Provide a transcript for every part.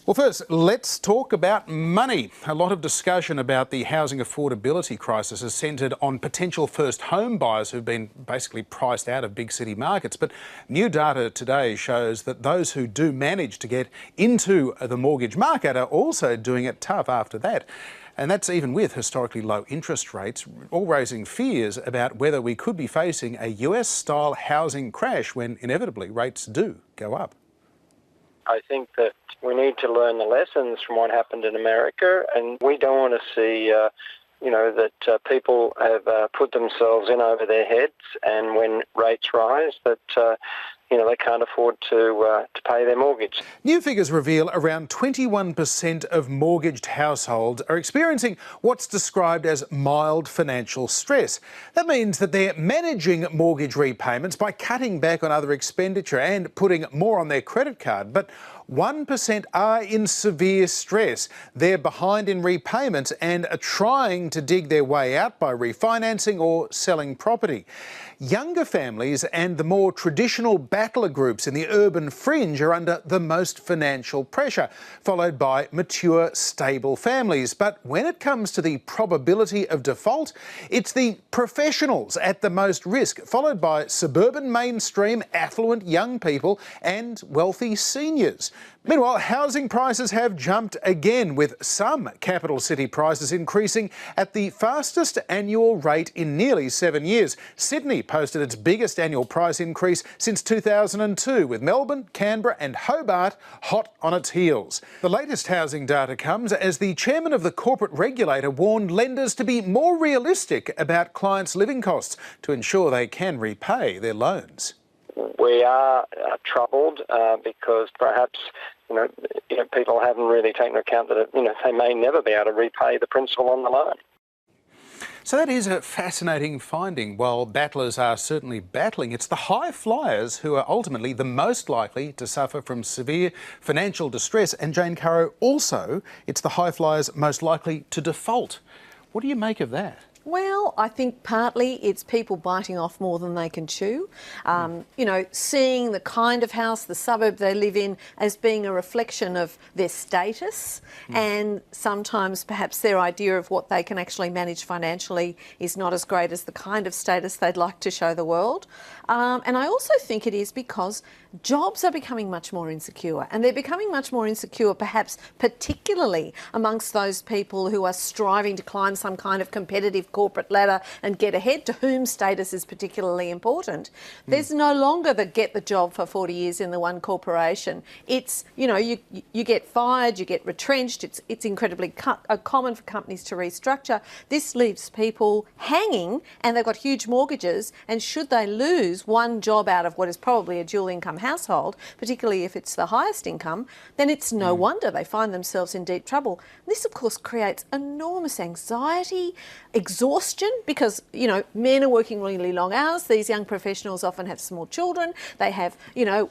Well, first, let's talk about money. A lot of discussion about the housing affordability crisis is centred on potential first home buyers who've been basically priced out of big city markets. But new data today shows that those who do manage to get into the mortgage market are also doing it tough after that. And that's even with historically low interest rates, all raising fears about whether we could be facing a US-style housing crash when inevitably rates do go up. I think that we need to learn the lessons from what happened in America, and we don't want to see, that people have put themselves in over their heads, and when rates rise, that they can't afford to pay their mortgage. New figures reveal around 21% of mortgaged households are experiencing what's described as mild financial stress. That means that they're managing mortgage repayments by cutting back on other expenditure and putting more on their credit card. But 1% are in severe stress. They're behind in repayments and are trying to dig their way out by refinancing or selling property. Younger families and the more traditional battler groups in the urban fringe are under the most financial pressure, followed by mature, stable families. But when it comes to the probability of default, it's the professionals at the most risk, followed by suburban mainstream, affluent young people and wealthy seniors. Meanwhile, housing prices have jumped again, with some capital city prices increasing at the fastest annual rate in nearly 7 years. Sydney posted its biggest annual price increase since 2002, with Melbourne, Canberra and Hobart hot on its heels. The latest housing data comes as the chairman of the corporate regulator warned lenders to be more realistic about clients' living costs to ensure they can repay their loans. We are troubled because perhaps people haven't really taken account that they may never be able to repay the principal on the loan. So that is a fascinating finding. While battlers are certainly battling, it's the Highflyers who are ultimately the most likely to suffer from severe financial distress. And Jane Currow, also, it's the Highflyers most likely to default. What do you make of that? Well, I think partly it's people biting off more than they can chew. Seeing the kind of house, the suburb they live in as being a reflection of their status, and sometimes perhaps their idea of what they can actually manage financially is not as great as the kind of status they'd like to show the world. And I also think it is because jobs are becoming much more insecure, and they're becoming much more insecure perhaps particularly amongst those people who are striving to climb some kind of competitive corporate ladder and get ahead, to whom status is particularly important. There's no longer the get the job for 40 years in the one corporation. It's, you get fired, you get retrenched. It's incredibly common for companies to restructure. This leaves people hanging, and they've got huge mortgages, and should they lose one job out of what is probably a dual income household, particularly if it's the highest income, then it's no wonder they find themselves in deep trouble. This, of course, creates enormous anxiety, exhaustion, because, men are working really long hours. These young professionals often have small children. They have, the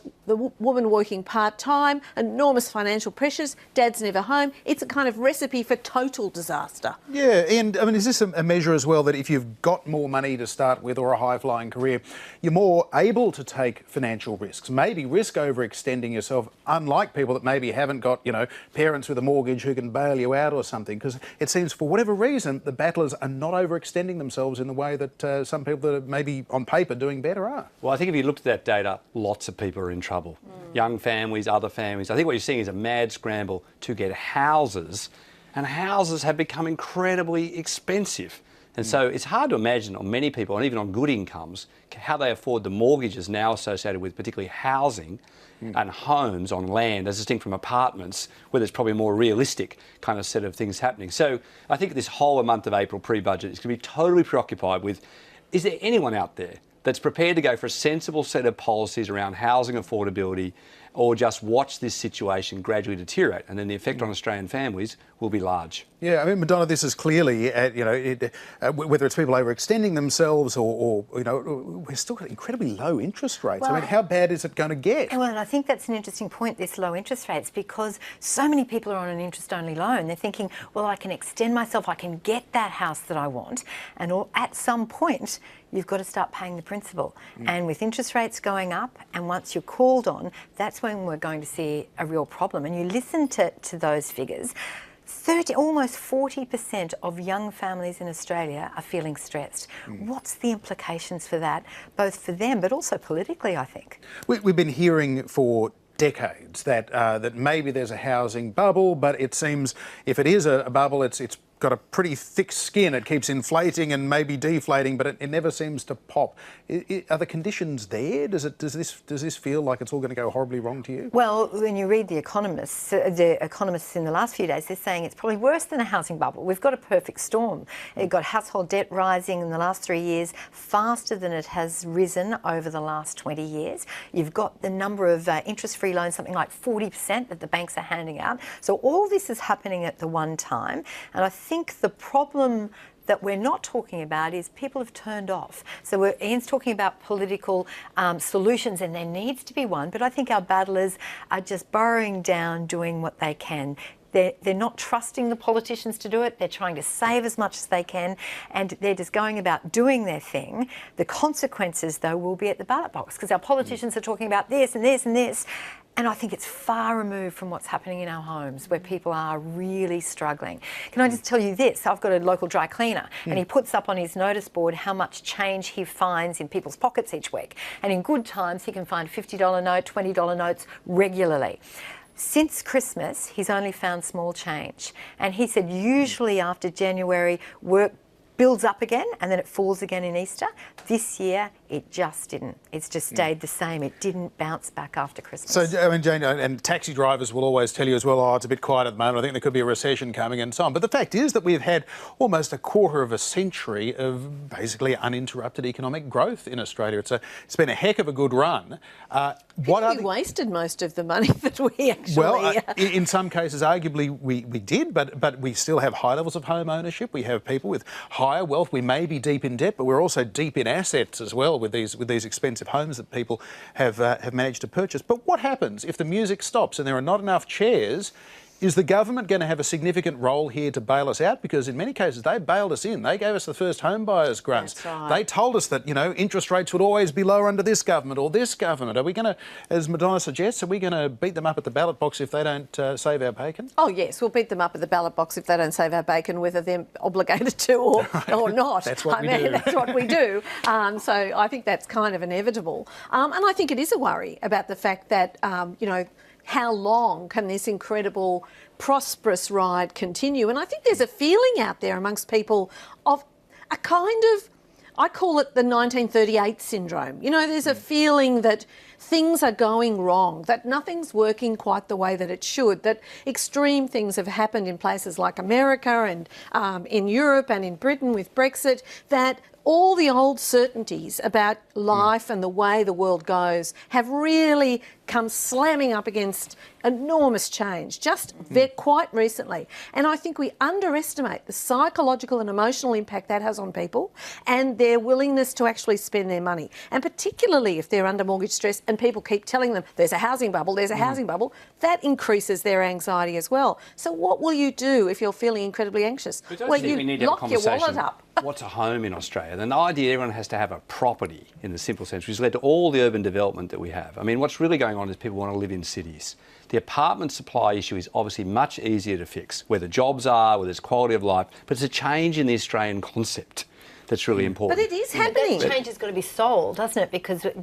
woman working part-time, enormous financial pressures, dad's never home. It's a kind of recipe for total disaster. Yeah, and is this a measure as well that if you've got more money to start with or a high-flying career, you're more able to take financial risks, maybe risk overextending yourself, unlike people that maybe haven't got, parents with a mortgage who can bail you out or something? Because it seems for whatever reason, the battlers are not overextending themselves in the way that some people that are maybe on paper doing better are. Well, I think if you looked at that data, lots of people are in trouble. Young families, other families. I think what you're seeing is a mad scramble to get houses, and houses have become incredibly expensive. And so it's hard to imagine on many people, and even on good incomes, how they afford the mortgages now associated with particularly housing and homes on land, as distinct from apartments, where there's probably a more realistic kind of set of things happening. So I think this whole month of April pre-budget is going to be totally preoccupied with, is there anyone out there that's prepared to go for a sensible set of policies around housing affordability, or just watch this situation gradually deteriorate, and then the effect on Australian families will be large. Yeah, Madonna, this is clearly, whether it's people overextending themselves or we're still got incredibly low interest rates. Well, how bad is it going to get? Well, and I think that's an interesting point, this low interest rates, because so many people are on an interest-only loan. They're thinking, well, I can extend myself, I can get that house that I want, and at some point, you've got to start paying the principal. And with interest rates going up, and once you're called on, that's when we're going to see a real problem. And you listen to those figures, almost 40% of young families in Australia are feeling stressed. What's the implications for that, both for them but also politically, I think? We've been hearing for decades that that maybe there's a housing bubble, but it seems if it is a bubble, it's got a pretty thick skin. It keeps inflating and maybe deflating, but it never seems to pop. Are the conditions there? Does this feel like it's all going to go horribly wrong to you? Well, when you read the economists in the last few days, they're saying it's probably worse than a housing bubble. We've got a perfect storm. You've got household debt rising in the last 3 years faster than it has risen over the last 20 years. You've got the number of interest-free loans, something like 40% that the banks are handing out. So all this is happening at the one time. And I think the problem that we're not talking about is people have turned off. So Ian's talking about political solutions, and there needs to be one, but I think our battlers are just burrowing down, doing what they can. They're not trusting the politicians to do it. They're trying to save as much as they can, and they're just going about doing their thing. The consequences, though, will be at the ballot box, because our politicians are talking about this and this and this. And I think it's far removed from what's happening in our homes, where people are really struggling. Can I just tell you this? I've got a local dry cleaner, and he puts up on his notice board how much change he finds in people's pockets each week. And in good times, he can find $50 note, $20 notes regularly. Since Christmas, he's only found small change. And he said usually after January, work builds up again and then it falls again in Easter. This year, it just didn't. It's just stayed the same. It didn't bounce back after Christmas. So, I mean, Jane, and taxi drivers will always tell you as well, oh, it's a bit quiet at the moment. I think there could be a recession coming and so on. But the fact is that we've had almost a quarter of a century of basically uninterrupted economic growth in Australia. It's been a heck of a good run. We wasted most of the money that we actually... Well, in some cases, arguably, we did, but we still have high levels of home ownership. We have people with higher wealth. We may be deep in debt, but we're also deep in assets as well with these expensive homes that people have managed to purchase. But what happens if the music stops and there are not enough chairs? Is the government going to have a significant role here to bail us out? Because in many cases, they bailed us in. They gave us the first home buyers grants. That's right. They told us that, interest rates would always be lower under this government or this government. Are we going to, as Madonna suggests, are we going to beat them up at the ballot box if they don't save our bacon? Oh, yes, we'll beat them up at the ballot box if they don't save our bacon, whether they're obligated to or not. That's what we do. That's what we do. So I think that's kind of inevitable. And I think it is a worry about the fact that, how long can this incredible, prosperous ride continue? And I think there's a feeling out there amongst people of a kind of, I call it the 1938 syndrome. There's a feeling that things are going wrong, that nothing's working quite the way that it should, that extreme things have happened in places like America and in Europe and in Britain with Brexit, that all the old certainties about life and the way the world goes have really come slamming up against enormous change, just quite recently. And I think we underestimate the psychological and emotional impact that has on people and their willingness to actually spend their money. And particularly if they're under mortgage stress and people keep telling them there's a housing bubble, there's a housing bubble, that increases their anxiety as well. So what will you do if you're feeling incredibly anxious? Well, you lock your wallet up. What's a home in Australia? And the idea everyone has to have a property in the simple sense, which has led to all the urban development that we have. I mean, what's really going on is people want to live in cities. The apartment supply issue is obviously much easier to fix, where the jobs are, where there's quality of life, but it's a change in the Australian concept that's really important. But it is happening. That change has got to be sold, doesn't it? Because it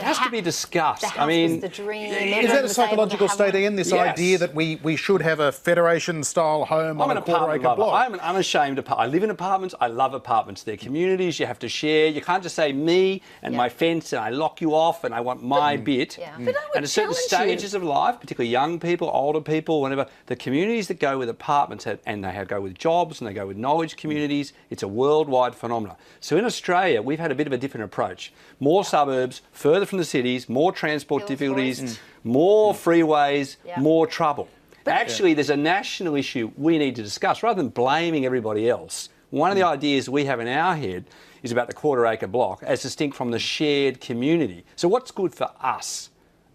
has to be discussed. The house was the dream. Is that a psychological state, Ian, this idea that we should have a federation-style home on a quarter-acre block? I'm an unashamed I live in apartments. I love apartments. They're communities. You have to share. You can't just say me and my fence and I lock you off and I want my bit. But and at certain stages of life, particularly young people, older people, whatever, the communities that go with apartments and they go with jobs and they go with knowledge communities, it's a worldwide phenomenon. So in Australia, we've had a bit of a different approach. More suburbs, further from the cities, more transport difficulties, more freeways, more trouble. But actually, there's a national issue we need to discuss. Rather than blaming everybody else, one of the ideas we have in our head is about the quarter-acre block as distinct from the shared community. So what's good for us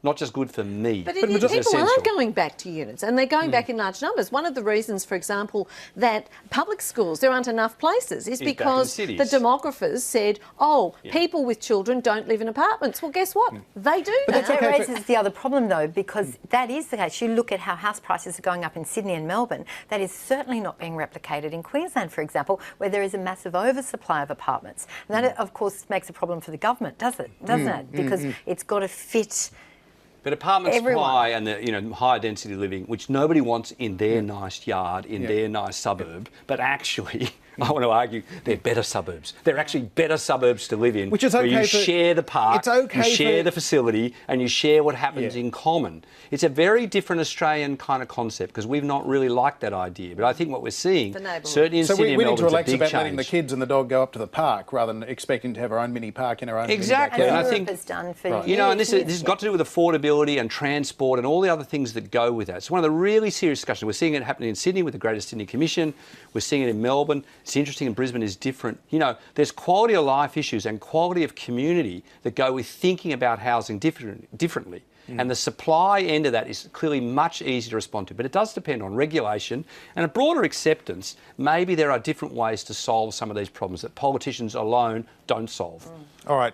not just good for me. But it's people essential. are going back to units, and they're going back in large numbers. One of the reasons, for example, that public schools, there aren't enough places is because the demographers said, people with children don't live in apartments. Well, guess what? They do. But that raises the other problem, though, because that is the case. You look at how house prices are going up in Sydney and Melbourne. That is certainly not being replicated in Queensland, for example, where there is a massive oversupply of apartments. And that, of course, makes a problem for the government, doesn't it? Because it's got to fit. But apartment supply and the higher density living, which nobody wants in their nice yard, in their nice suburb, but actually, I want to argue they're better suburbs. They're actually better suburbs to live in, which is okay. Where you share the park, it's okay you share the facility, and you share what happens in common. It's a very different Australian kind of concept because we've not really liked that idea. But I think what we're seeing, certainly in Sydney and Melbourne, we need to relax about change. letting the kids and the dog go up to the park rather than expecting to have our own mini park in our own exactly. mini And I backyard. think has done for this has got to do with affordability and transport and all the other things that go with that. It's one of the really serious discussions. We're seeing it happening in Sydney with the Greater Sydney Commission. We're seeing it in Melbourne. It's interesting in Brisbane is different. There's quality of life issues and quality of community that go with thinking about housing differently. And the supply end of that is clearly much easier to respond to. But it does depend on regulation and a broader acceptance. Maybe there are different ways to solve some of these problems that politicians alone don't solve. All right.